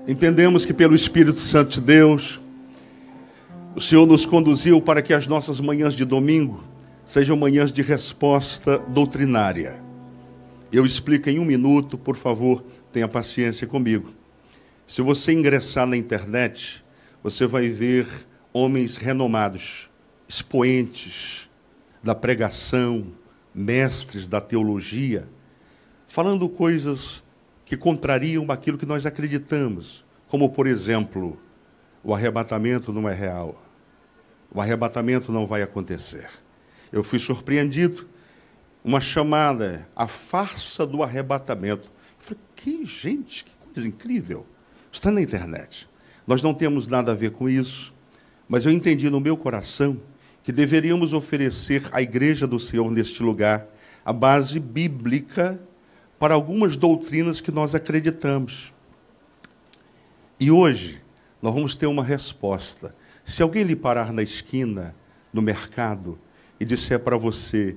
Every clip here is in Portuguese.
Entendemos que pelo Espírito Santo de Deus, o Senhor nos conduziu para que as nossas manhãs de domingo sejam manhãs de resposta doutrinária. Eu explico em 1 minuto, por favor, tenha paciência comigo. Se você ingressar na internet, você vai ver homens renomados, expoentes da pregação, mestres da teologia, falando coisas que contrariam aquilo que nós acreditamos, como, por exemplo, o arrebatamento não é real. O arrebatamento não vai acontecer. Eu fui surpreendido, uma chamada, a farsa do arrebatamento. Eu falei, que coisa incrível. Está na internet. Nós não temos nada a ver com isso, mas eu entendi no meu coração que deveríamos oferecer à Igreja do Senhor neste lugar a base bíblica para algumas doutrinas que nós acreditamos. E hoje nós vamos ter uma resposta. Se alguém lhe parar na esquina, no mercado, e disser para você,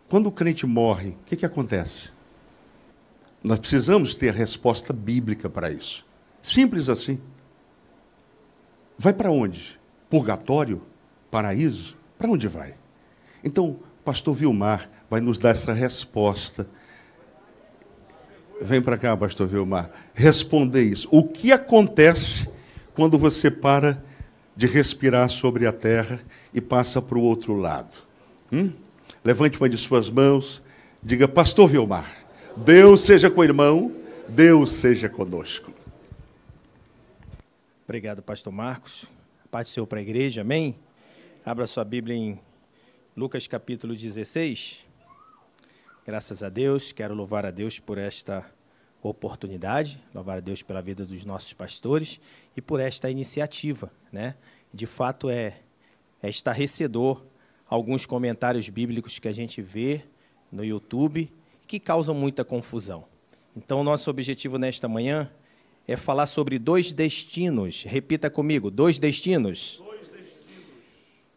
quando o crente morre, o que acontece? Nós precisamos ter a resposta bíblica para isso. Simples assim. Vai para onde? Purgatório? Paraíso? Para onde vai? Então, o pastor Vilmar vai nos dar essa resposta. Vem para cá, pastor Vilmar, responder isso. O que acontece quando você para de respirar sobre a terra e passa para o outro lado? Levante uma de suas mãos, diga, pastor Vilmar, Deus seja com o irmão, Deus seja conosco. Obrigado, pastor Marcos. Paz do Senhor para a igreja, amém? Abra sua Bíblia em Lucas capítulo 16. Graças a Deus, quero louvar a Deus por esta oportunidade, louvar a Deus pela vida dos nossos pastores e por esta iniciativa, né? De fato é estarrecedor alguns comentários bíblicos que a gente vê no YouTube que causam muita confusão. Então, o nosso objetivo nesta manhã é falar sobre 2 destinos. Repita comigo, 2 destinos. 2 destinos.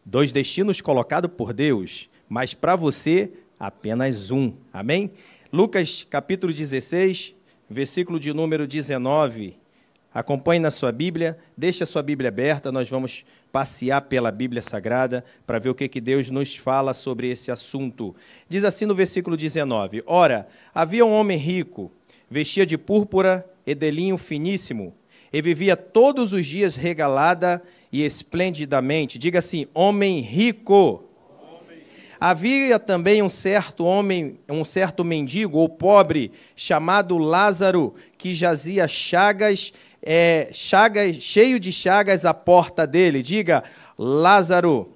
2 destinos colocados por Deus, mas para você apenas um. Amém? Lucas capítulo 16, versículo de número 19. Acompanhe na sua Bíblia, deixe a sua Bíblia aberta, nós vamos passear pela Bíblia Sagrada para ver o que Deus nos fala sobre esse assunto. Diz assim no versículo 19, ora, havia um homem rico, vestia de púrpura e de linho finíssimo, e vivia todos os dias regalada e esplendidamente. Diga assim, homem rico. Havia também um certo mendigo ou pobre, chamado Lázaro, que jazia cheio de chagas à porta dele. Diga, Lázaro.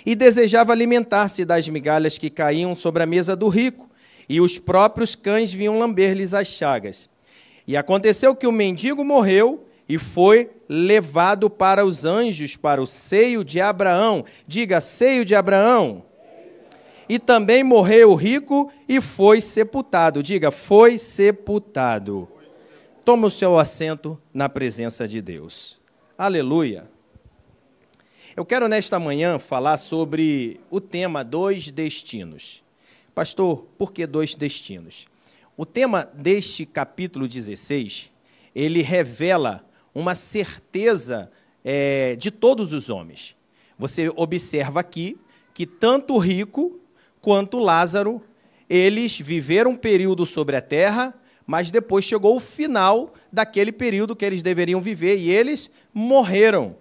E desejava alimentar-se das migalhas que caíam sobre a mesa do rico, e os próprios cães vinham lamber-lhes as chagas. E aconteceu que o mendigo morreu e foi levado para os anjos, para o seio de Abraão. Diga, seio de Abraão. E também morreu o rico e foi sepultado. Diga, foi sepultado. Toma o seu assento na presença de Deus. Aleluia. Eu quero nesta manhã falar sobre o tema 2 destinos. Pastor, por que 2 destinos? O tema deste capítulo 16, ele revela uma certeza de todos os homens. Você observa aqui que tanto o rico quanto Lázaro, eles viveram um período sobre a terra, mas depois chegou o final daquele período que eles deveriam viver e eles morreram.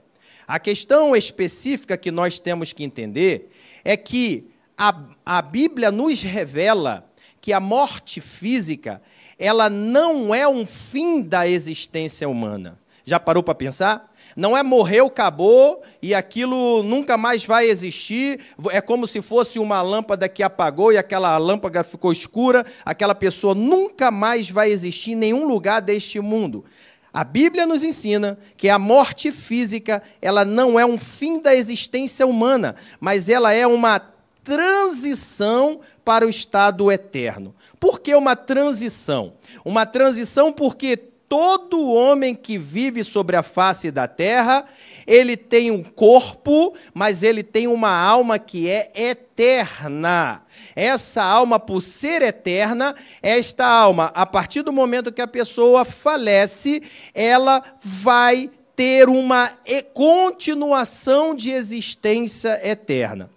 A questão específica que nós temos que entender é que a Bíblia nos revela que a morte física, ela não é um fim da existência humana. Já parou para pensar? Não é morreu, acabou, e aquilo nunca mais vai existir, é como se fosse uma lâmpada que apagou e aquela lâmpada ficou escura, aquela pessoa nunca mais vai existir em nenhum lugar deste mundo. A Bíblia nos ensina que a morte física, ela não é um fim da existência humana, mas ela é uma transição para o estado eterno. Por que uma transição? Uma transição porque todo homem que vive sobre a face da terra, ele tem um corpo, mas ele tem uma alma que é eterna. Essa alma, por ser eterna, esta alma, a partir do momento que a pessoa falece, ela vai ter uma continuação de existência eterna.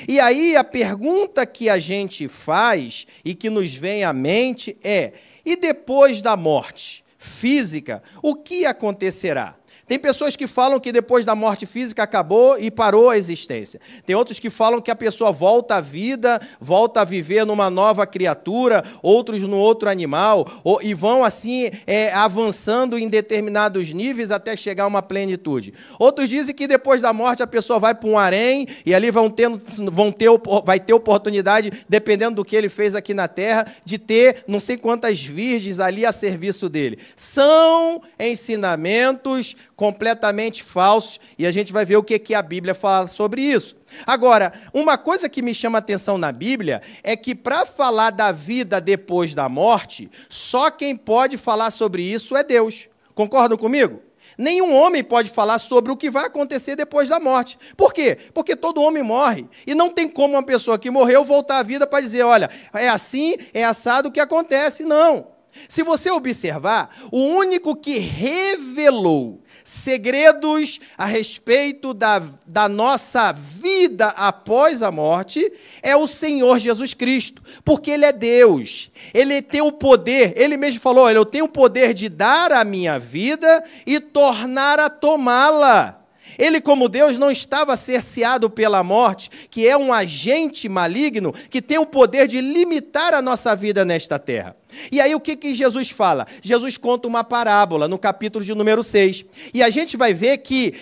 E aí a pergunta que a gente faz e que nos vem à mente é: e depois da morte física, o que acontecerá? Tem pessoas que falam que depois da morte física acabou e parou a existência. Tem outros que falam que a pessoa volta à vida, volta a viver numa nova criatura, outros no outro animal, e vão assim avançando em determinados níveis até chegar a uma plenitude. Outros dizem que depois da morte a pessoa vai para um harém e ali vai ter oportunidade, dependendo do que ele fez aqui na terra, de ter não sei quantas virgens ali a serviço dele. São ensinamentos completamente falsos, e a gente vai ver o que a Bíblia fala sobre isso. Agora, uma coisa que me chama a atenção na Bíblia é que, para falar da vida depois da morte, só quem pode falar sobre isso é Deus. Concordam comigo? Nenhum homem pode falar sobre o que vai acontecer depois da morte. Por quê? Porque todo homem morre. E não tem como uma pessoa que morreu voltar à vida para dizer: olha, é assim, é assado o que acontece. Não. Se você observar, o único que revelou segredos a respeito da nossa vida após a morte é o Senhor Jesus Cristo, porque Ele é Deus, Ele tem o poder, Ele mesmo falou: olha, eu tenho o poder de dar a minha vida e tornar a tomá-la. Ele, como Deus, não estava cerceado pela morte, que é um agente maligno que tem o poder de limitar a nossa vida nesta terra. E aí o que Jesus fala? Jesus conta uma parábola no capítulo de número 6. E a gente vai ver que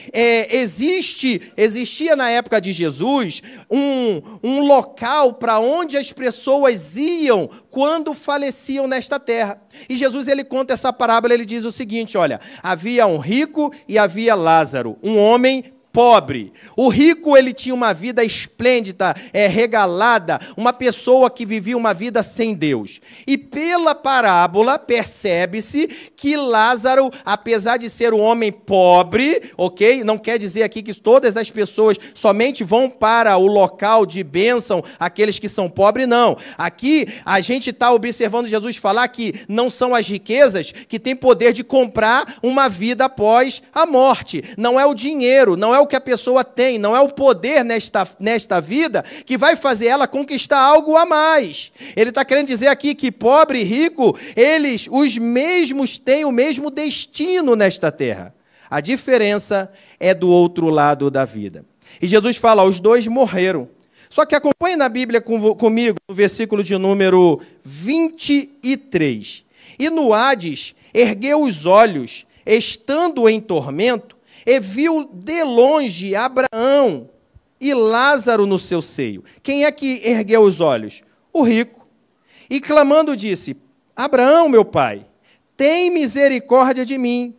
existia na época de Jesus um local para onde as pessoas iam quando faleciam nesta terra. E Jesus, ele conta essa parábola, ele diz o seguinte: olha, havia um rico e havia Lázaro, um homem pobre. O rico, ele tinha uma vida esplêndida, regalada, uma pessoa que vivia uma vida sem Deus. E pela parábola percebe-se que Lázaro, apesar de ser um homem pobre, ok? Não quer dizer aqui que todas as pessoas somente vão para o local de bênção, aqueles que são pobres, não. Aqui a gente está observando Jesus falar que não são as riquezas que têm poder de comprar uma vida após a morte. Não é o dinheiro, não é o que a pessoa tem, não é o poder nesta vida que vai fazer ela conquistar algo a mais. Ele está querendo dizer aqui que pobre e rico, eles, os mesmos, têm o mesmo destino nesta terra. A diferença é do outro lado da vida. E Jesus fala: os dois morreram. Só que acompanhe na Bíblia comigo, no versículo de número 23. E no Hades ergueu os olhos, estando em tormento, e viu de longe Abraão e Lázaro no seu seio. Quem é que ergueu os olhos? O rico. E clamando disse: Abraão, meu pai, tem misericórdia de mim,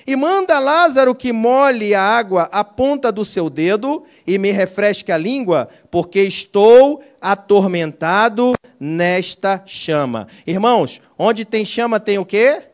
e manda Lázaro que molhe a água à ponta do seu dedo e me refresque a língua, porque estou atormentado nesta chama. Irmãos, onde tem chama tem o quê?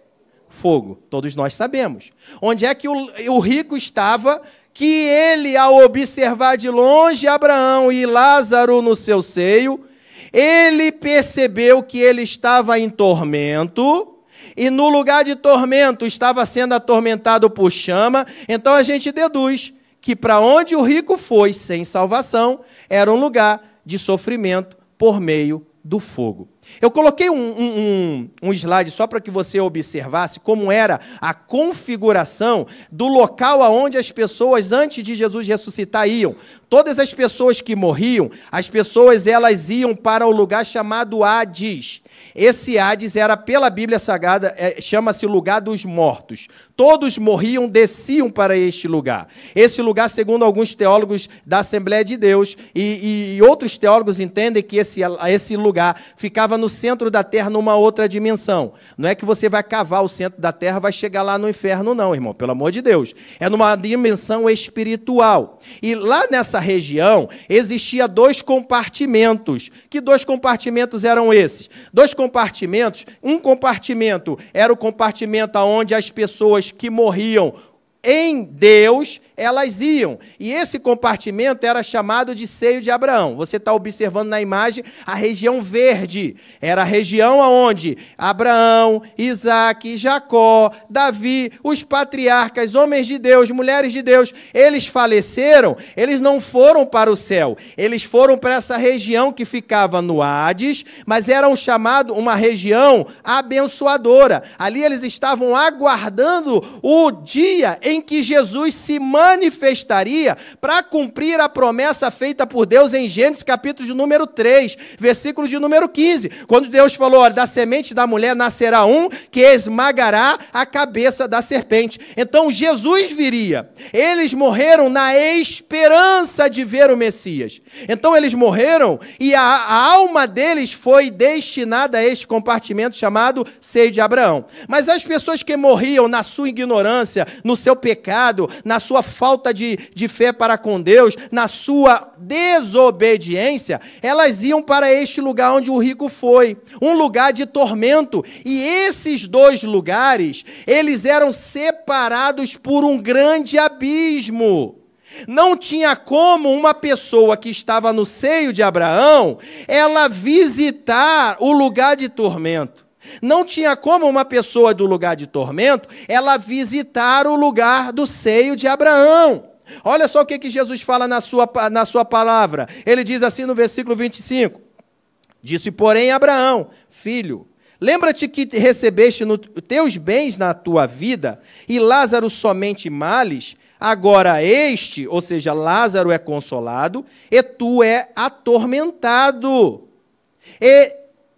Fogo. Todos nós sabemos. Onde é que o rico estava, que ele, ao observar de longe Abraão e Lázaro no seu seio, ele percebeu que ele estava em tormento, e no lugar de tormento estava sendo atormentado por chama. Então a gente deduz que para onde o rico foi sem salvação, era um lugar de sofrimento por meio do fogo. Eu coloquei um slide só para que você observasse como era a configuração do local aonde as pessoas, antes de Jesus ressuscitar, iam. Todas as pessoas que morriam, as pessoas elas iam para o lugar chamado Hades. Esse Hades era, pela Bíblia Sagrada, chama-se lugar dos mortos. Todos morriam, desciam para este lugar. Esse lugar, segundo alguns teólogos da Assembleia de Deus, e outros teólogos entendem que esse lugar ficava no centro da terra, numa outra dimensão. Não é que você vai cavar o centro da terra, vai chegar lá no inferno, não, irmão, pelo amor de Deus. É numa dimensão espiritual. E lá nessa nessa região existia 2 compartimentos. Que 2 compartimentos eram esses? 2 compartimentos. Um compartimento era o compartimento onde as pessoas que morriam em Deus, elas iam. E esse compartimento era chamado de seio de Abraão. Você está observando na imagem a região verde. Era a região onde Abraão, Isaac, Jacó, Davi, os patriarcas, homens de Deus, mulheres de Deus, eles faleceram, eles não foram para o céu. Eles foram para essa região que ficava no Hades, mas era uma região abençoadora. Ali eles estavam aguardando o dia em que Jesus se manifestaria para cumprir a promessa feita por Deus em Gênesis capítulo de número 3, versículo de número 15, quando Deus falou, olha, da semente da mulher nascerá um que esmagará a cabeça da serpente. Então Jesus viria. Eles morreram na esperança de ver o Messias. Então eles morreram e a alma deles foi destinada a este compartimento chamado seio de Abraão. Mas as pessoas que morriam na sua ignorância, no seu pecado, na sua falta de fé para com Deus, na sua desobediência, elas iam para este lugar onde o rico foi, um lugar de tormento. E esses 2 lugares, eles eram separados por um grande abismo. Não tinha como uma pessoa que estava no seio de Abraão, ela visitar o lugar de tormento. Não tinha como uma pessoa do lugar de tormento, ela visitar o lugar do seio de Abraão. Olha só o que Jesus fala na sua palavra. Ele diz assim no versículo 25. Disse, porém, Abraão, filho, lembra-te que recebeste teus bens na tua vida, e Lázaro somente males. Agora este, ou seja, Lázaro é consolado, e tu é atormentado. E,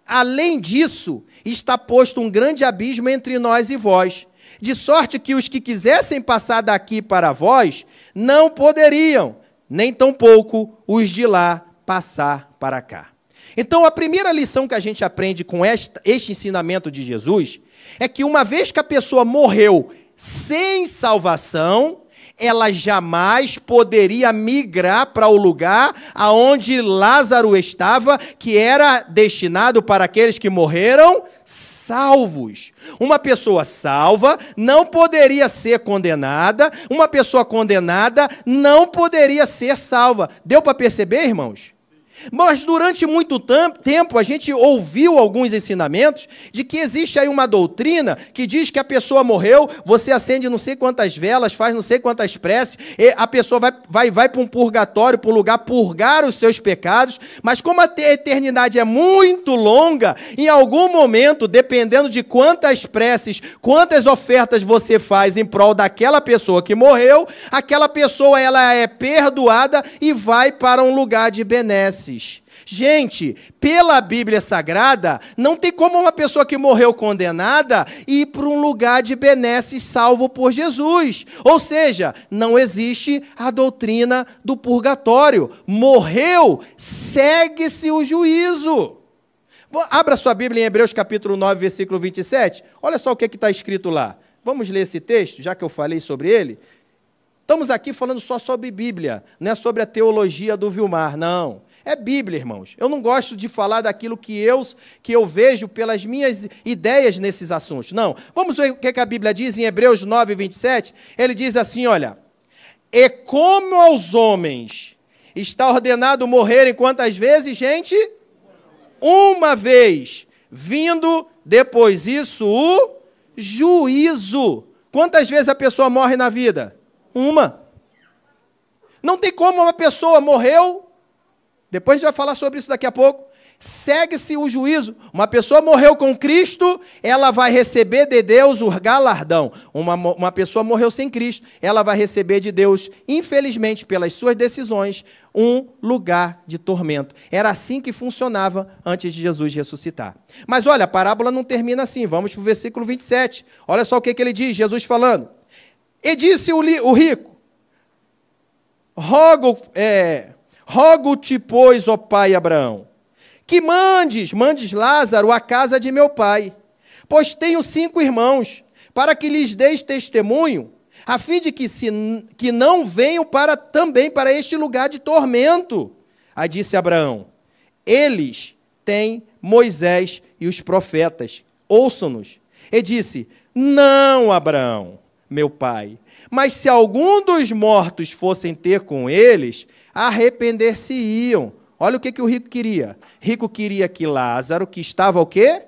além disso, está posto um grande abismo entre nós e vós, de sorte que os que quisessem passar daqui para vós, não poderiam, nem tampouco os de lá passar para cá. Então, a primeira lição que a gente aprende com este ensinamento de Jesus, é que uma vez que a pessoa morreu sem salvação, ela jamais poderia migrar para o lugar aonde Lázaro estava, que era destinado para aqueles que morreram salvos. Uma pessoa salva não poderia ser condenada, uma pessoa condenada não poderia ser salva. Deu para perceber, irmãos? Mas durante muito tempo a gente ouviu alguns ensinamentos de que existe aí uma doutrina que diz que a pessoa morreu, você acende não sei quantas velas, faz não sei quantas preces, e a pessoa vai para um purgatório, para um lugar purgar os seus pecados, mas como a eternidade é muito longa, em algum momento, dependendo de quantas preces, quantas ofertas você faz em prol daquela pessoa que morreu, aquela pessoa ela é perdoada e vai para um lugar de benesses. Gente, pela Bíblia Sagrada, não tem como uma pessoa que morreu condenada ir para um lugar de benesses salvo por Jesus. Ou seja, não existe a doutrina do purgatório. Morreu, segue-se o juízo. Abra sua Bíblia em Hebreus capítulo 9, versículo 27. Olha só o que está escrito lá. Vamos ler esse texto, já que eu falei sobre ele. Estamos aqui falando só sobre Bíblia, não é sobre a teologia do Vilmar, não. É Bíblia, irmãos. Eu não gosto de falar daquilo que eu vejo pelas minhas ideias nesses assuntos. Não. Vamos ver o que a Bíblia diz em Hebreus 9, 27. Ele diz assim, olha. E como aos homens está ordenado morrerem quantas vezes, gente? Uma vez. Vindo depois isso o juízo. Quantas vezes a pessoa morre na vida? Uma. Não tem como uma pessoa morreu. Depois a gente vai falar sobre isso daqui a pouco. Segue-se o juízo. Uma pessoa morreu com Cristo, ela vai receber de Deus o galardão. Uma pessoa morreu sem Cristo, ela vai receber de Deus, infelizmente, pelas suas decisões, um lugar de tormento. Era assim que funcionava antes de Jesus ressuscitar. Mas olha, a parábola não termina assim. Vamos para o versículo 27. Olha só o que ele diz, Jesus falando. E disse o rico, rogo-te, pois, ó pai Abraão, que mandes Lázaro à casa de meu pai, pois tenho 5 irmãos, para que lhes deis testemunho, a fim de que não venham também para este lugar de tormento. Aí disse Abraão, eles têm Moisés e os profetas, ouçam-nos. E disse, não, Abraão, meu pai, mas se algum dos mortos fossem ter com eles, arrepender-se-iam. Olha o que o rico queria. Rico queria que Lázaro, que estava o quê?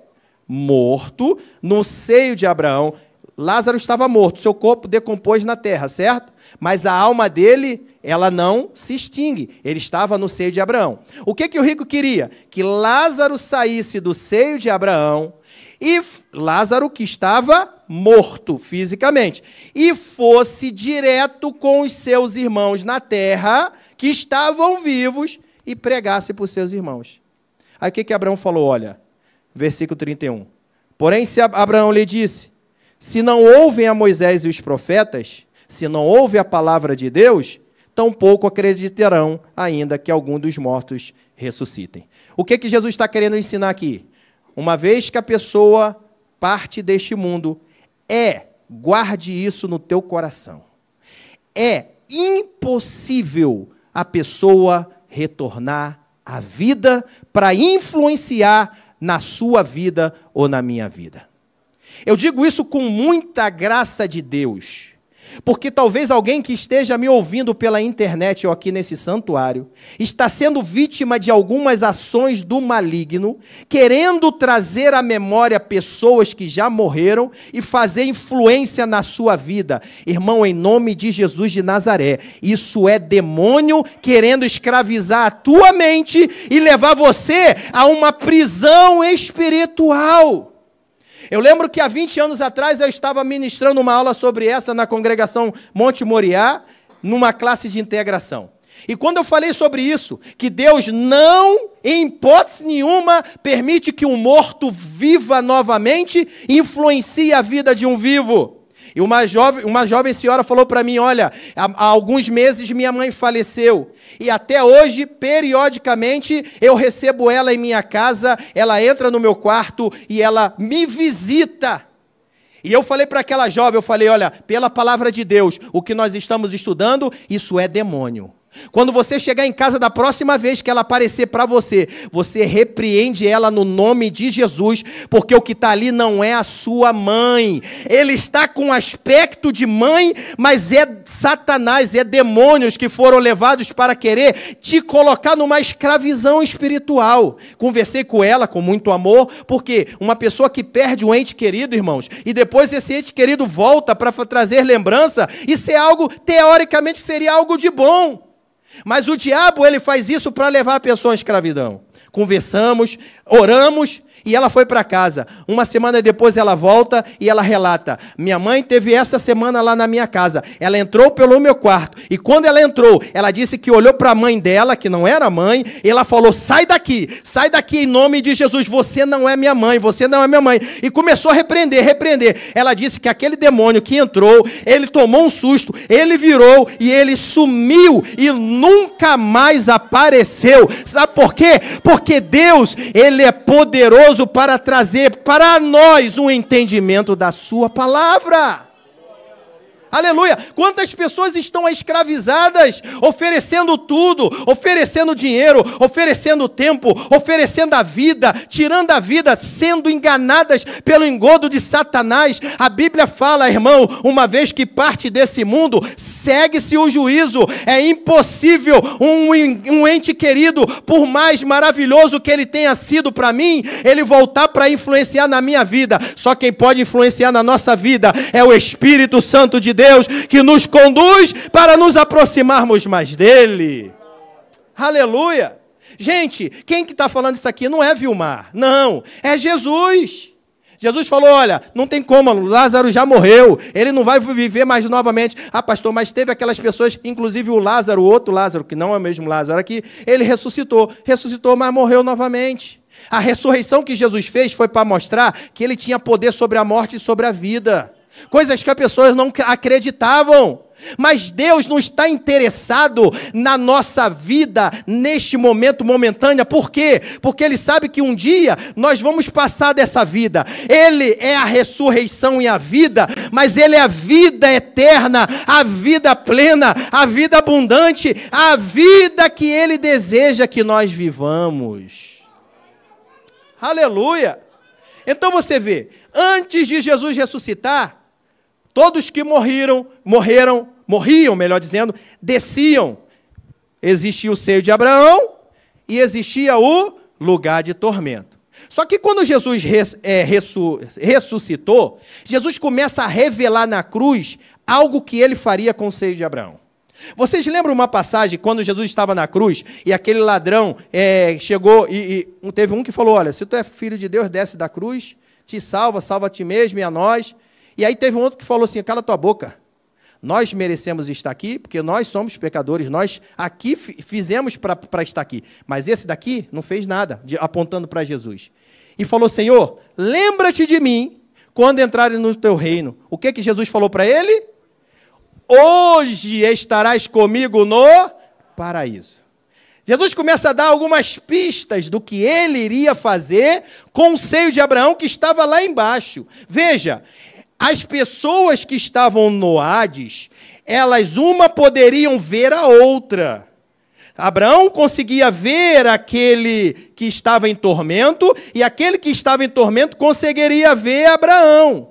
Morto, no seio de Abraão. Lázaro estava morto, seu corpo decompôs na terra, certo? Mas a alma dele, ela não se extingue. Ele estava no seio de Abraão. O que o rico queria? Que Lázaro saísse do seio de Abraão, e Lázaro, que estava morto fisicamente, e fosse direto com os seus irmãos na terra, que estavam vivos, e pregasse para os seus irmãos. Aí o que Abraão falou? Olha, versículo 31. Porém, se Abraão lhe disse, se não ouvem a Moisés e os profetas, se não ouvem a palavra de Deus, tampouco acreditarão ainda que algum dos mortos ressuscitem. O que Jesus está querendo ensinar aqui? Uma vez que a pessoa parte deste mundo, guarde isso no teu coração. É impossível a pessoa retornar à vida para influenciar na sua vida ou na minha vida. Eu digo isso com muita graça de Deus, porque talvez alguém que esteja me ouvindo pela internet ou aqui nesse santuário, está sendo vítima de algumas ações do maligno, querendo trazer à memória pessoas que já morreram e fazer influência na sua vida. Irmão, em nome de Jesus de Nazaré, isso é demônio querendo escravizar a tua mente e levar você a uma prisão espiritual. Eu lembro que há 20 anos atrás eu estava ministrando uma aula sobre essa na congregação Monte Moriá, numa classe de integração. E quando eu falei sobre isso, que Deus não, em hipótese nenhuma, permite que um morto viva novamente e influencie a vida de um vivo. E uma jovem senhora falou para mim, olha, há alguns meses minha mãe faleceu. E até hoje, periodicamente, eu recebo ela em minha casa, ela entra no meu quarto e ela me visita. E eu falei para aquela jovem, olha, pela palavra de Deus, o que nós estamos estudando, isso é demônio. Quando você chegar em casa da próxima vez que ela aparecer para você, você repreende ela no nome de Jesus, porque o que está ali não é a sua mãe. Ele está com aspecto de mãe, mas é Satanás, é demônios que foram levados para querer te colocar numa escravidão espiritual. Conversei com ela com muito amor, porque uma pessoa que perde um ente querido, irmãos, e depois esse ente querido volta para trazer lembrança, isso é algo, teoricamente, seria algo de bom. Mas o diabo, ele faz isso para levar a pessoa à escravidão. Conversamos, oramos e ela foi para casa. Uma semana depois ela volta e ela relata, minha mãe teve essa semana lá na minha casa, ela entrou pelo meu quarto, e quando ela entrou, ela disse que olhou para a mãe dela, que não era mãe, e ela falou, sai daqui em nome de Jesus, você não é minha mãe, você não é minha mãe, e começou a repreender, ela disse que aquele demônio que entrou, ele tomou um susto, ele virou, e ele sumiu, e nunca mais apareceu. Sabe por quê? Porque Deus, ele é poderoso para trazer para nós um entendimento da sua palavra. Aleluia! Quantas pessoas estão escravizadas, oferecendo tudo, oferecendo dinheiro, oferecendo tempo, oferecendo a vida, tirando a vida, sendo enganadas pelo engodo de Satanás. A Bíblia fala, irmão, uma vez que parte desse mundo, segue-se o juízo. É impossível um ente querido, por mais maravilhoso que ele tenha sido para mim, ele voltar para influenciar na minha vida. Só quem pode influenciar na nossa vida é o Espírito Santo de Deus, que nos conduz para nos aproximarmos mais dele. Aleluia! Gente, quem que está falando isso aqui não é Vilmar, não, é Jesus. Jesus falou, olha, não tem como, Lázaro já morreu, ele não vai viver mais novamente. Ah, pastor, mas teve aquelas pessoas, inclusive o Lázaro, o outro Lázaro, que não é o mesmo Lázaro aqui, ele ressuscitou, mas morreu novamente. A ressurreição que Jesus fez foi para mostrar que ele tinha poder sobre a morte e sobre a vida. Coisas que as pessoas não acreditavam. Mas Deus não está interessado na nossa vida neste momento momentânea. Por quê? Porque Ele sabe que um dia nós vamos passar dessa vida. Ele é a ressurreição e a vida, mas Ele é a vida eterna, a vida plena, a vida abundante, a vida que Ele deseja que nós vivamos. Aleluia! Então você vê, antes de Jesus ressuscitar, todos que morriam, melhor dizendo, desciam. Existia o seio de Abraão e existia o lugar de tormento. Só que quando Jesus ressuscitou, Jesus começa a revelar na cruz algo que ele faria com o seio de Abraão. Vocês lembram uma passagem, quando Jesus estava na cruz, e aquele ladrão chegou, e teve um que falou, olha, se tu é filho de Deus, desce da cruz, te salva a ti mesmo e a nós. E aí teve um outro que falou assim, cala tua boca, nós merecemos estar aqui, porque nós somos pecadores, nós aqui fizemos para estar aqui, mas esse daqui não fez nada, apontando para Jesus. E falou, Senhor, lembra-te de mim, quando entrarem no teu reino. O que Jesus falou para ele? Hoje estarás comigo no paraíso. Jesus começa a dar algumas pistas do que ele iria fazer com o seio de Abraão que estava lá embaixo. Veja, as pessoas que estavam no Hades, elas uma poderiam ver a outra. Abraão conseguia ver aquele que estava em tormento e aquele que estava em tormento conseguiria ver Abraão.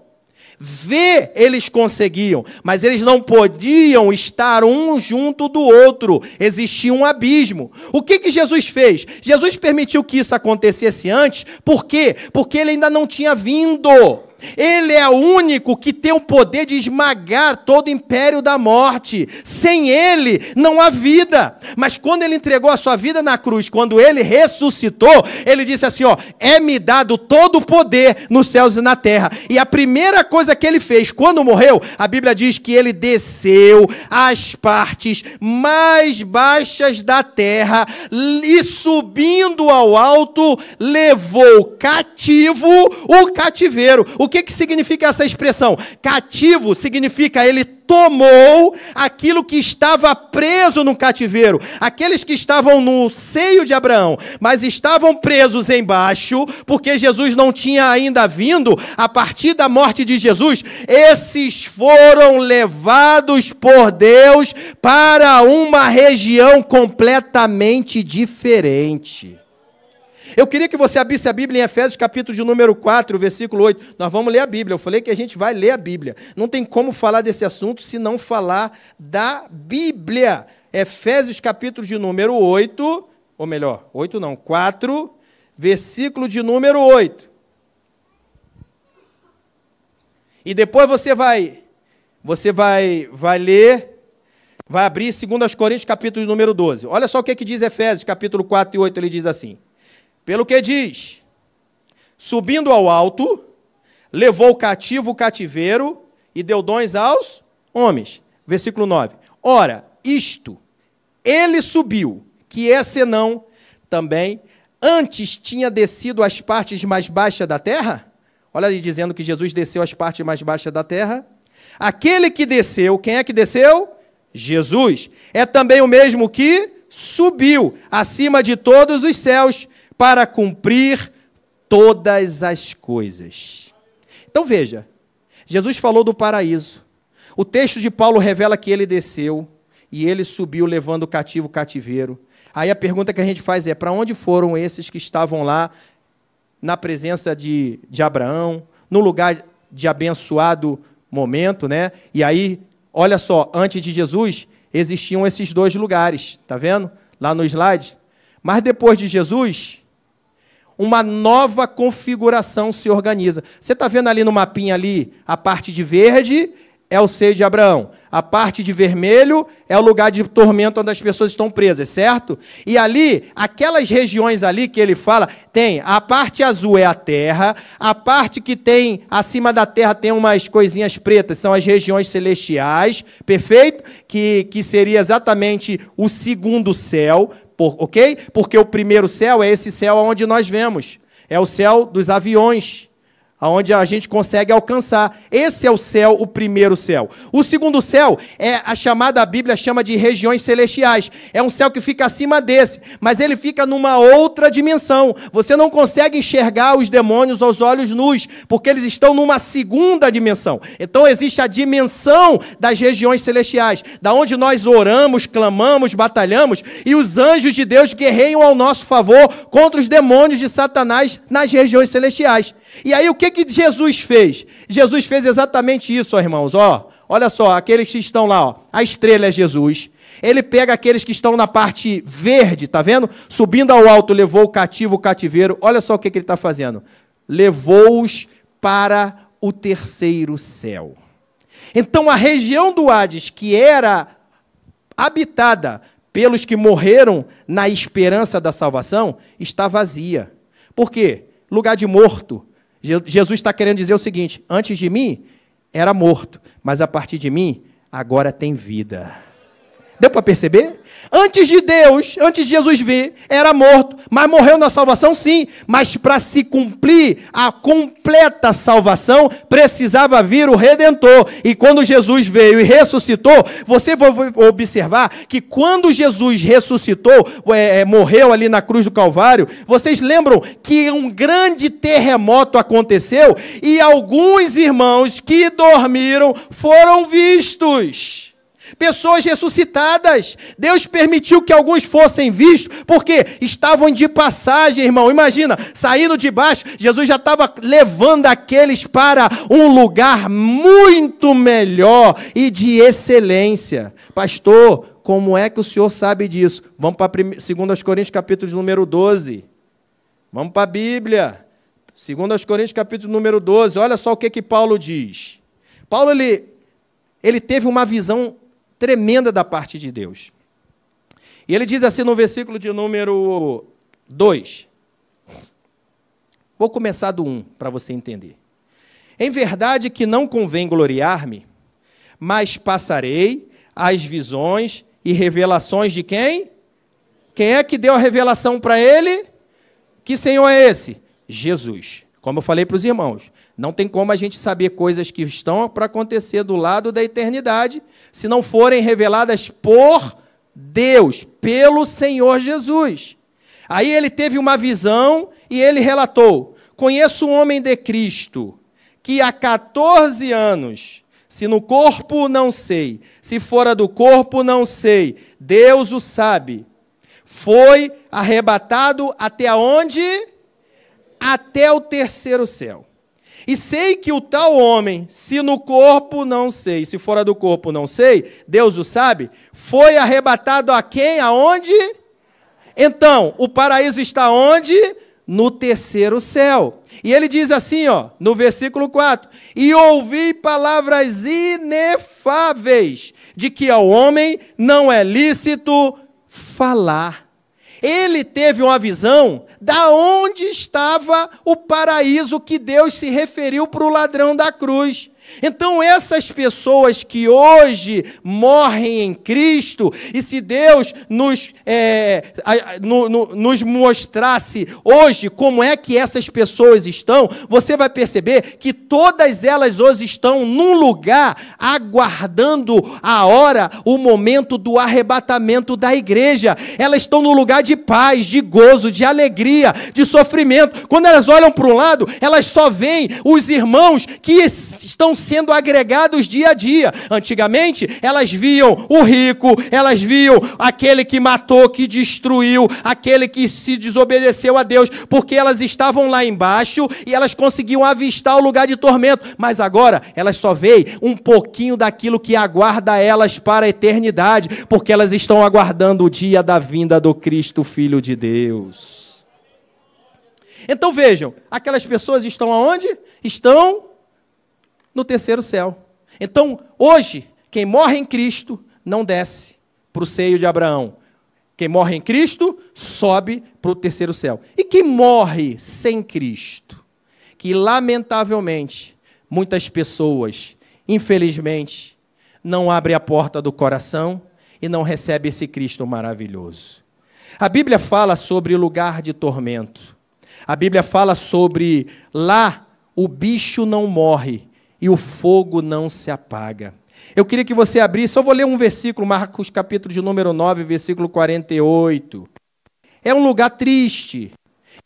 Ver eles conseguiam, mas eles não podiam estar um junto do outro. Existia um abismo. O que Jesus fez? Jesus permitiu que isso acontecesse antes. Por quê? Porque ele ainda não tinha vindo. Ele é o único que tem o poder de esmagar todo o império da morte. Sem ele, não há vida. Mas quando ele entregou a sua vida na cruz, quando ele ressuscitou, ele disse assim, ó, é-me dado todo o poder nos céus e na terra. E a primeira coisa que ele fez, quando morreu, a Bíblia diz que ele desceu às partes mais baixas da terra e subindo ao alto, levou cativo o cativeiro. O que significa essa expressão? Cativo significa ele tomou aquilo que estava preso no cativeiro. Aqueles que estavam no seio de Abraão, mas estavam presos embaixo, porque Jesus não tinha ainda vindo, a partir da morte de Jesus, esses foram levados por Deus para uma região completamente diferente. Eu queria que você abrisse a Bíblia em Efésios, capítulo de número 4, versículo 8. Nós vamos ler a Bíblia. Eu falei que a gente vai ler a Bíblia. Não tem como falar desse assunto se não falar da Bíblia. Efésios, capítulo de número 8, ou melhor, 8 não, 4, versículo de número 8. E depois você vai ler, vai abrir 2 Coríntios, capítulo de número 12. Olha só o que diz Efésios, capítulo 4 e 8, ele diz assim. Pelo que diz, subindo ao alto, levou cativo o cativeiro e deu dons aos homens. Versículo 9. Ora, isto, ele subiu, que é senão também, antes tinha descido às partes mais baixas da terra? Olha aí dizendo que Jesus desceu às partes mais baixas da terra. Aquele que desceu, quem é que desceu? Jesus. É também o mesmo que subiu acima de todos os céus, para cumprir todas as coisas. Então veja, Jesus falou do paraíso. O texto de Paulo revela que ele desceu e ele subiu levando o cativo o cativeiro. Aí a pergunta que a gente faz é, para onde foram esses que estavam lá na presença de Abraão, no lugar de abençoado momento, né? E aí, olha só, antes de Jesus, existiam esses dois lugares, tá vendo? Lá no slide. Mas depois de Jesus, uma nova configuração se organiza. Você está vendo ali no mapinha ali, a parte de verde é o seio de Abraão. A parte de vermelho é o lugar de tormento onde as pessoas estão presas, certo? E ali, aquelas regiões ali que ele fala, tem a parte azul é a terra, a parte que tem acima da terra tem umas coisinhas pretas, são as regiões celestiais, perfeito? Que seria exatamente o segundo céu, ok? Porque o primeiro céu é esse céu onde nós vemos. É o céu dos aviões, aonde a gente consegue alcançar. Esse é o céu, o primeiro céu. O segundo céu é a Bíblia chama de regiões celestiais. É um céu que fica acima desse, mas ele fica numa outra dimensão. Você não consegue enxergar os demônios aos olhos nus, porque eles estão numa segunda dimensão. Então existe a dimensão das regiões celestiais, da onde nós oramos, clamamos, batalhamos, e os anjos de Deus guerreiam ao nosso favor contra os demônios de Satanás nas regiões celestiais. E aí o que Jesus fez? Jesus fez exatamente isso, ó, irmãos. Olha só, aqueles que estão lá, ó, a estrela é Jesus. Ele pega aqueles que estão na parte verde, tá vendo? Subindo ao alto, levou o cativo, o cativeiro. Olha só o que ele está fazendo. Levou-os para o terceiro céu. Então a região do Hades, que era habitada pelos que morreram na esperança da salvação, está vazia. Por quê? Lugar de morto. Jesus está querendo dizer o seguinte: antes de mim era morto, mas a partir de mim agora tem vida. Deu para perceber? Antes de Deus, antes de Jesus vir, era morto, mas morreu na salvação, sim. Mas para se cumprir a completa salvação, precisava vir o Redentor. E quando Jesus veio e ressuscitou, você vai observar que quando Jesus ressuscitou, morreu ali na cruz do Calvário, vocês lembram que um grande terremoto aconteceu e alguns irmãos que dormiram foram vistos. Pessoas ressuscitadas. Deus permitiu que alguns fossem vistos, porque estavam de passagem, irmão. Imagina, saindo de baixo, Jesus já estava levando aqueles para um lugar muito melhor e de excelência. Pastor, como é que o senhor sabe disso? Vamos para 2 Coríntios, capítulo número 12. Vamos para a Bíblia. 2 Coríntios, capítulo número 12. Olha só o que Paulo diz. Paulo, ele teve uma visão tremenda da parte de Deus. E ele diz assim no versículo de número 2. Vou começar do 1, para você entender. Em verdade que não convém gloriar-me, mas passarei as visões e revelações de quem? Quem é que deu a revelação para ele? Que Senhor é esse? Jesus. Como eu falei para os irmãos, não tem como a gente saber coisas que estão para acontecer do lado da eternidade, se não forem reveladas por Deus, pelo Senhor Jesus. Aí ele teve uma visão e ele relatou: conheço um homem de Cristo, que há 14 anos, se no corpo não sei, se fora do corpo não sei, Deus o sabe, foi arrebatado até onde? Até o terceiro céu. E sei que o tal homem, se no corpo não sei, se fora do corpo não sei, Deus o sabe, foi arrebatado a quem? Aonde? Então, o paraíso está onde? No terceiro céu. E ele diz assim, no versículo 4, e ouvi palavras inefáveis, de que ao homem não é lícito falar. Ele teve uma visão da onde estava o paraíso que Deus se referiu para o ladrão da cruz. Então, essas pessoas que hoje morrem em Cristo, e se Deus nos mostrasse hoje como é que essas pessoas estão, você vai perceber que todas elas hoje estão num lugar aguardando a hora, o momento do arrebatamento da igreja. Elas estão no lugar de paz, de gozo, de alegria, de sofrimento. Quando elas olham para um lado, elas só veem os irmãos que estão sendo agregados dia a dia. Antigamente, elas viam o rico, elas viam aquele que matou, que destruiu, aquele que se desobedeceu a Deus, porque elas estavam lá embaixo e elas conseguiam avistar o lugar de tormento. Mas agora, elas só veem um pouquinho daquilo que aguarda elas para a eternidade, porque elas estão aguardando o dia da vinda do Cristo, Filho de Deus. Então vejam, aquelas pessoas estão aonde? Estão no terceiro céu. Então, hoje, quem morre em Cristo não desce para o seio de Abraão. Quem morre em Cristo sobe para o terceiro céu. E quem morre sem Cristo? Que, lamentavelmente, muitas pessoas, infelizmente, não abrem a porta do coração e não recebem esse Cristo maravilhoso. A Bíblia fala sobre lugar de tormento. A Bíblia fala sobre lá o bicho não morre e o fogo não se apaga. Eu queria que você abrisse, só vou ler um versículo, Marcos capítulo de número 9, versículo 48. É um lugar triste.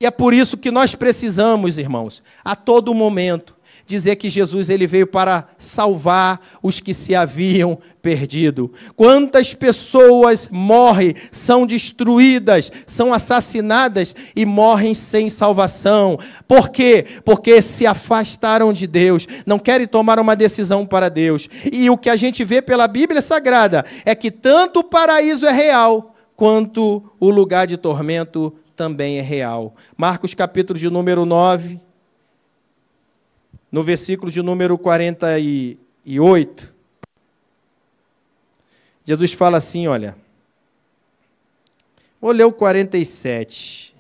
E é por isso que nós precisamos, irmãos, a todo momento, dizer que Jesus ele veio para salvar os que se haviam perdido. Quantas pessoas morrem, são destruídas, são assassinadas e morrem sem salvação. Por quê? Porque se afastaram de Deus, não querem tomar uma decisão para Deus. E o que a gente vê pela Bíblia Sagrada é que tanto o paraíso é real, quanto o lugar de tormento também é real. Marcos capítulo de número 9, no versículo de número 48, Jesus fala assim, olha, vou ler o 47.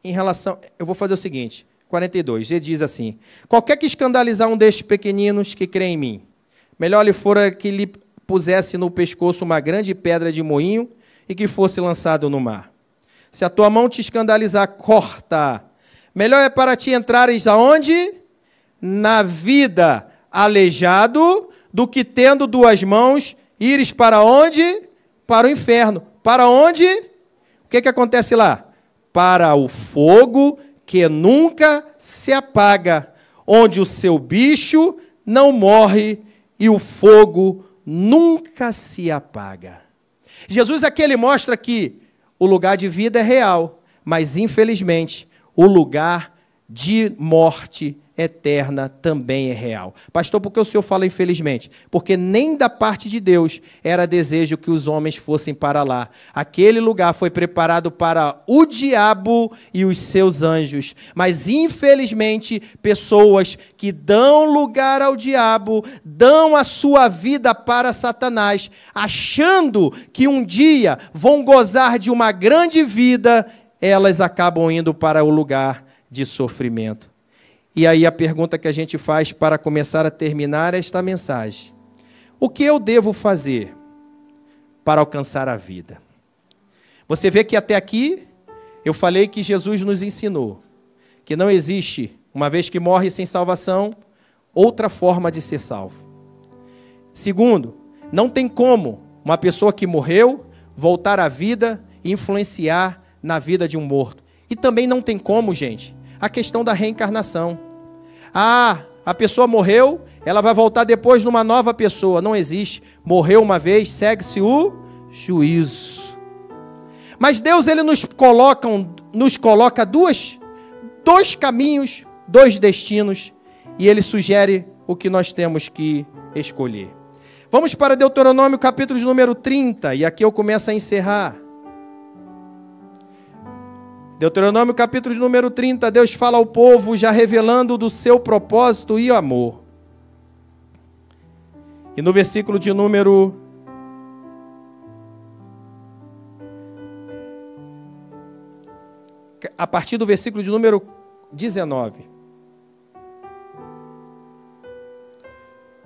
Em relação, eu vou fazer o seguinte, 42, ele diz assim, qualquer que escandalizar um destes pequeninos que crê em mim, melhor lhe fora que lhe pusesse no pescoço uma grande pedra de moinho e que fosse lançado no mar. Se a tua mão te escandalizar, corta. Melhor é para ti entrares aonde? Na vida, aleijado, do que tendo duas mãos, ires para onde? Para o inferno. Para onde? O que acontece lá? Para o fogo que nunca se apaga, onde o seu bicho não morre e o fogo nunca se apaga. Jesus aqui ele mostra que o lugar de vida é real, mas infelizmente o lugar de morte eterna também é real. Pastor, por que o senhor fala infelizmente? Porque nem da parte de Deus era desejo que os homens fossem para lá. Aquele lugar foi preparado para o diabo e os seus anjos. Mas infelizmente, pessoas que dão lugar ao diabo, dão a sua vida para Satanás, achando que um dia vão gozar de uma grande vida, elas acabam indo para o lugar de sofrimento. E aí a pergunta que a gente faz para começar a terminar esta mensagem: o que eu devo fazer para alcançar a vida? Você vê que até aqui eu falei que Jesus nos ensinou que não existe, uma vez que morre sem salvação, outra forma de ser salvo. Segundo, não tem como uma pessoa que morreu voltar à vida e influenciar na vida de um morto. E também não tem como, gente, a questão da reencarnação. Ah, a pessoa morreu, ela vai voltar depois numa nova pessoa. Não existe. Morreu uma vez, segue-se o juízo. Mas Deus ele nos coloca dois caminhos, dois destinos, e Ele sugere o que nós temos que escolher. Vamos para Deuteronômio capítulo de número 30, e aqui eu começo a encerrar. Deuteronômio capítulo de número 30, Deus fala ao povo, já revelando do seu propósito e amor. E no versículo de número... a partir do versículo de número 19.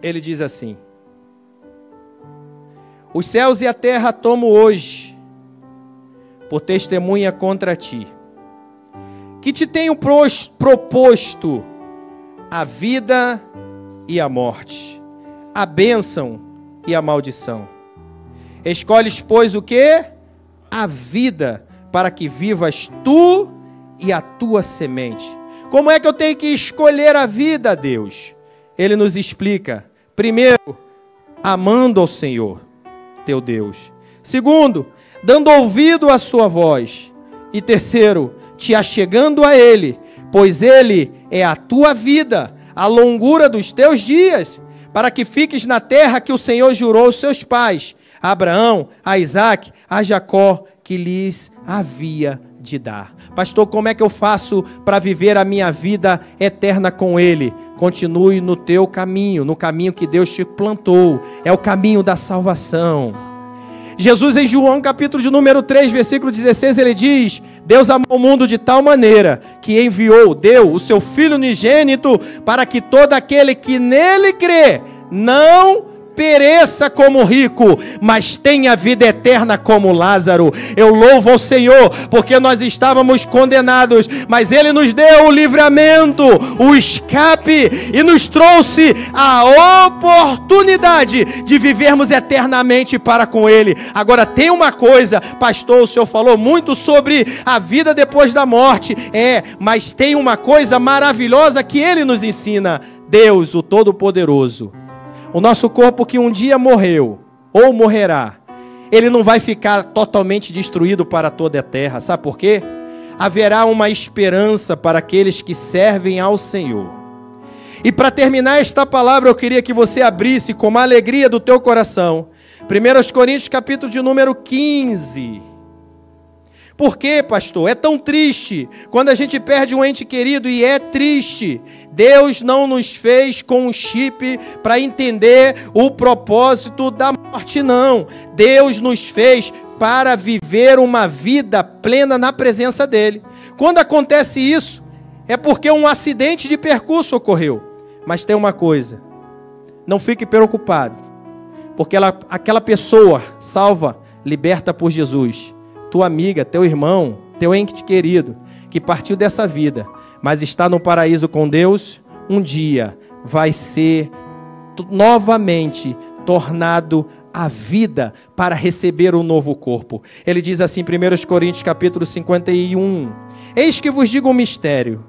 Ele diz assim: os céus e a terra tomo hoje por testemunha contra ti, que te tenho proposto a vida e a morte, a bênção e a maldição. Escolhes, pois, o quê? A vida, para que vivas tu e a tua semente. Como é que eu tenho que escolher a vida, Deus? Ele nos explica. Primeiro, amando ao Senhor, teu Deus. Segundo, dando ouvido à sua voz. E terceiro, te achegando a Ele, pois Ele é a tua vida, a longura dos teus dias, para que fiques na terra que o Senhor jurou aos seus pais, a Abraão, a Isaque, a Jacó, que lhes havia de dar. Pastor, como é que eu faço para viver a minha vida eterna com Ele? Continue no teu caminho, no caminho que Deus te plantou. É o caminho da salvação. Jesus em João capítulo de número 3, versículo 16, ele diz: Deus amou o mundo de tal maneira que enviou, deu o seu Filho unigênito, para que todo aquele que nele crê não pereça como rico, mas tenha vida eterna como Lázaro. Eu louvo ao Senhor, porque nós estávamos condenados, mas Ele nos deu o livramento, o escape, e nos trouxe a oportunidade de vivermos eternamente para com Ele. Agora tem uma coisa, pastor, o senhor falou muito sobre a vida depois da morte, mas tem uma coisa maravilhosa que Ele nos ensina. Deus, o Todo-Poderoso, o nosso corpo que um dia morreu, ou morrerá, ele não vai ficar totalmente destruído para toda a terra. Sabe por quê? Haverá uma esperança para aqueles que servem ao Senhor. E para terminar esta palavra, eu queria que você abrisse com uma alegria do teu coração 1 Coríntios capítulo de número 15. Por quê, pastor? É tão triste quando a gente perde um ente querido, e é triste. Deus não nos fez com um chip para entender o propósito da morte, não. Deus nos fez para viver uma vida plena na presença dEle. Quando acontece isso, é porque um acidente de percurso ocorreu. Mas tem uma coisa, não fique preocupado, porque aquela pessoa salva, liberta por Jesus, tua amiga, teu irmão, teu ente querido, que partiu dessa vida, mas está no paraíso com Deus, um dia vai ser novamente tornado a vida para receber um novo corpo. Ele diz assim, 1 Coríntios capítulo 51, eis que vos digo um mistério,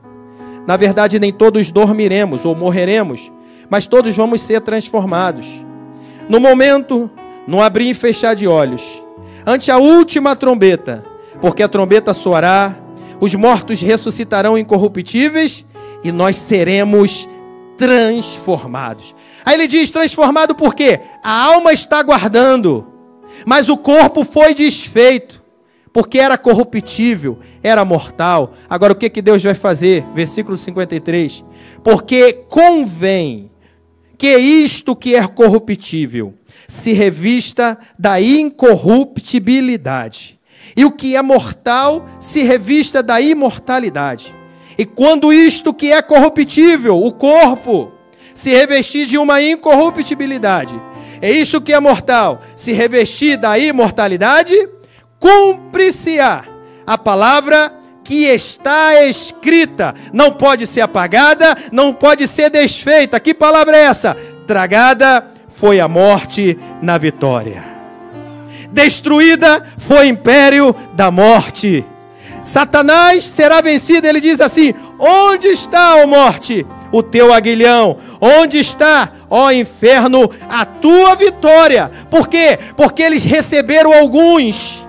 na verdade nem todos dormiremos ou morreremos, mas todos vamos ser transformados. No momento, no abrir e fechar de olhos, ante a última trombeta, porque a trombeta soará, os mortos ressuscitarão incorruptíveis e nós seremos transformados. Aí ele diz, transformado por quê? A alma está guardando, mas o corpo foi desfeito, porque era corruptível, era mortal. Agora o que Deus vai fazer? Versículo 53. Porque convém que isto que é corruptível se revista da incorruptibilidade, e o que é mortal se revista da imortalidade. E quando isto que é corruptível, o corpo, se revestir de uma incorruptibilidade, e isso que é mortal se revestir da imortalidade, cumpre-se-á a palavra que está escrita, não pode ser apagada, não pode ser desfeita. Que palavra é essa? Tragada foi a morte na vitória. Destruída foi o império da morte. Satanás será vencido. Ele diz assim, onde está, ó morte, o teu aguilhão? Onde está, ó inferno, a tua vitória? Por quê? Porque eles receberam alguns.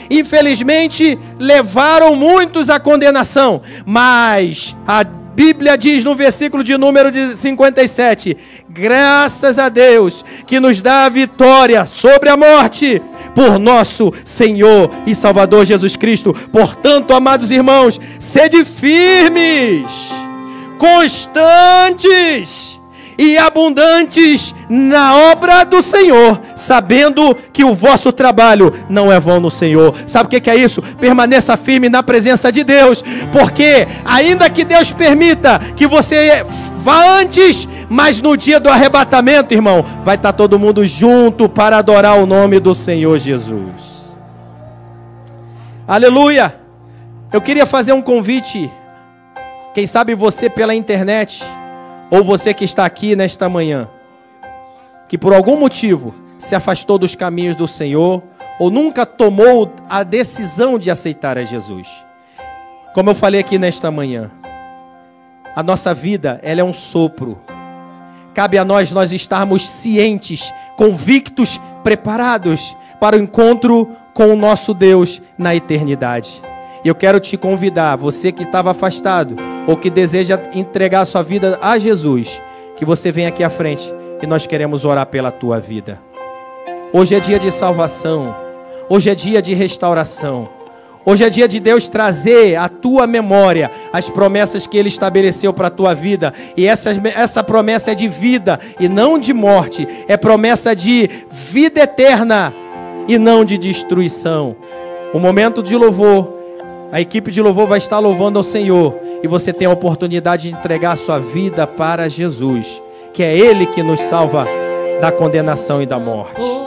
Infelizmente, levaram muitos à condenação. Mas a Bíblia diz no versículo de número 57, graças a Deus que nos dá a vitória sobre a morte, por nosso Senhor e Salvador Jesus Cristo. Portanto, amados irmãos, sede firmes, constantes e abundantes na obra do Senhor, sabendo que o vosso trabalho não é vão no Senhor. Sabe o que é isso? Permaneça firme na presença de Deus, porque ainda que Deus permita que você vá antes, mas no dia do arrebatamento, irmão, vai estar todo mundo junto para adorar o nome do Senhor Jesus. Aleluia! Eu queria fazer um convite, quem sabe você pela internet, ou você que está aqui nesta manhã, que por algum motivo se afastou dos caminhos do Senhor, ou nunca tomou a decisão de aceitar a Jesus. Como eu falei aqui nesta manhã, a nossa vida, ela é um sopro. Cabe a nós estarmos cientes, convictos, preparados para o encontro com o nosso Deus na eternidade. E eu quero te convidar, você que estava afastado, ou que deseja entregar a sua vida a Jesus, que você venha aqui à frente, e nós queremos orar pela tua vida. Hoje é dia de salvação, hoje é dia de restauração, hoje é dia de Deus trazer à tua memória as promessas que Ele estabeleceu para a tua vida, e essa promessa é de vida e não de morte, é promessa de vida eterna e não de destruição. O momento de louvor, a equipe de louvor vai estar louvando ao Senhor, e você tem a oportunidade de entregar a sua vida para Jesus, que é Ele que nos salva da condenação e da morte.